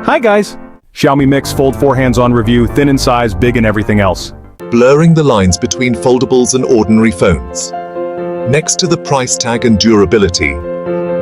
Hi guys! Xiaomi Mix Fold 4 hands-on review, thin in size, big in everything else. Blurring the lines between foldables and ordinary phones. Next to the price tag and durability,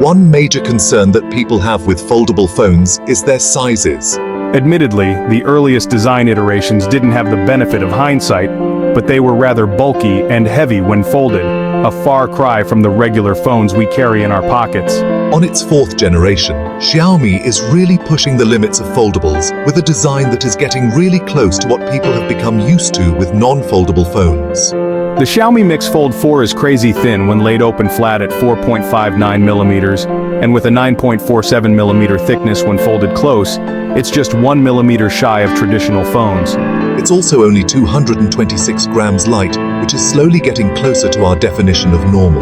one major concern that people have with foldable phones is their sizes. Admittedly, the earliest design iterations didn't have the benefit of hindsight, but they were rather bulky and heavy when folded, a far cry from the regular phones we carry in our pockets. On its fourth generation, Xiaomi is really pushing the limits of foldables with a design that is getting really close to what people have become used to with non-foldable phones. The Xiaomi Mix Fold 4 is crazy thin when laid open flat at 4.59mm, and with a 9.47mm thickness when folded close, it's just 1mm shy of traditional phones. It's also only 226 grams light, which is slowly getting closer to our definition of normal.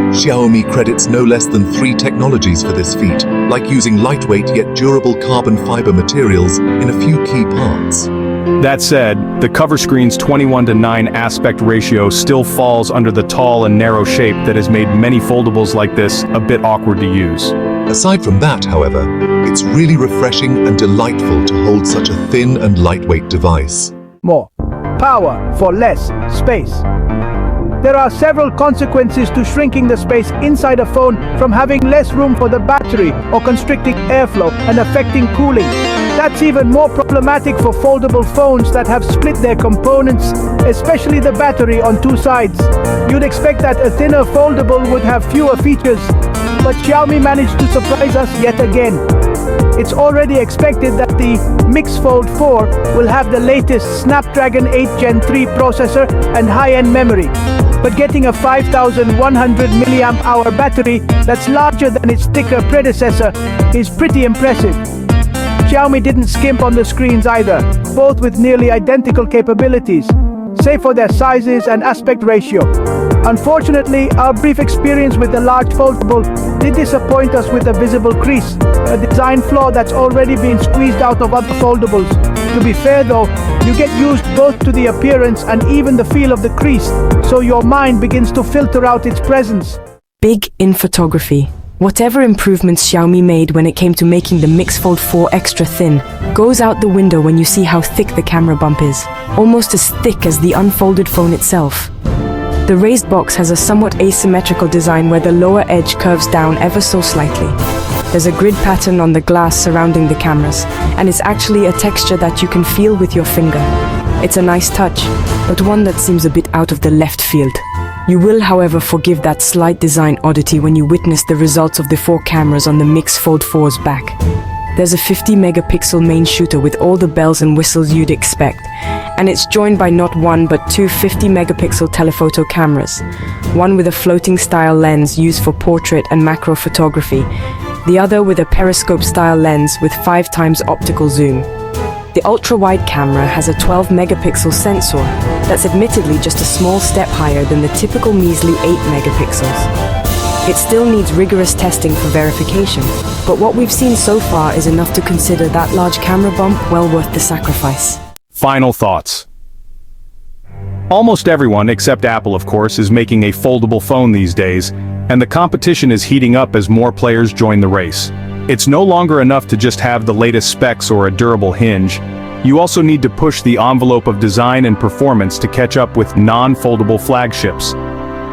Xiaomi credits no less than 3 technologies for this feat, like using lightweight yet durable carbon fiber materials in a few key parts. That said, the cover screen's 21:9 aspect ratio still falls under the tall and narrow shape that has made many foldables like this a bit awkward to use. Aside from that, however, it's really refreshing and delightful to hold such a thin and lightweight device. More power for less space. There are several consequences to shrinking the space inside a phone, from having less room for the battery or constricting airflow and affecting cooling. That's even more problematic for foldable phones that have split their components, especially the battery on 2 sides. You'd expect that a thinner foldable would have fewer features, but Xiaomi managed to surprise us yet again. It's already expected that the Mix Fold 4 will have the latest Snapdragon 8 Gen 3 processor and high-end memory. But getting a 5100 mAh battery that's larger than its thicker predecessor is pretty impressive. Xiaomi didn't skimp on the screens either, both with nearly identical capabilities, save for their sizes and aspect ratio. Unfortunately, our brief experience with the large foldable did disappoint us with a visible crease, a design flaw that's already been squeezed out of other foldables. To be fair though, you get used both to the appearance and even the feel of the crease, so your mind begins to filter out its presence. Big in photography. Whatever improvements Xiaomi made when it came to making the Mix Fold 4 extra thin goes out the window when you see how thick the camera bump is, almost as thick as the unfolded phone itself. The raised box has a somewhat asymmetrical design where the lower edge curves down ever so slightly. There's a grid pattern on the glass surrounding the cameras, and it's actually a texture that you can feel with your finger. It's a nice touch, but one that seems a bit out of the left field. You will, however, forgive that slight design oddity when you witness the results of the 4 cameras on the Mix Fold 4's back. There's a 50-megapixel main shooter with all the bells and whistles you'd expect, and it's joined by not one but 2 50-megapixel telephoto cameras, one with a floating-style lens used for portrait and macro photography, the other with a Periscope-style lens with 5 times optical zoom. The ultra-wide camera has a 12-megapixel sensor that's admittedly just a small step higher than the typical measly 8 megapixels. It still needs rigorous testing for verification, but what we've seen so far is enough to consider that large camera bump well worth the sacrifice. Final thoughts. Almost everyone, except Apple of course, is making a foldable phone these days, and the competition is heating up as more players join the race. It's no longer enough to just have the latest specs or a durable hinge. You also need to push the envelope of design and performance to catch up with non-foldable flagships.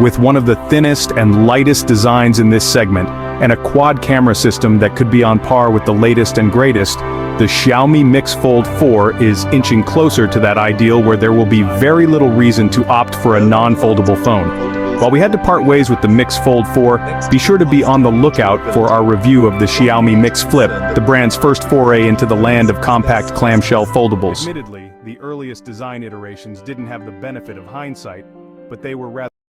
With one of the thinnest and lightest designs in this segment, and a quad camera system that could be on par with the latest and greatest, the Xiaomi Mix Fold 4 is inching closer to that ideal where there will be very little reason to opt for a non-foldable phone. While we had to part ways with the Mix Fold 4, be sure to be on the lookout for our review of the Xiaomi Mix Flip, the brand's first foray into the land of compact clamshell foldables. Admittedly, the earliest design iterations didn't have the benefit of hindsight, but they were rather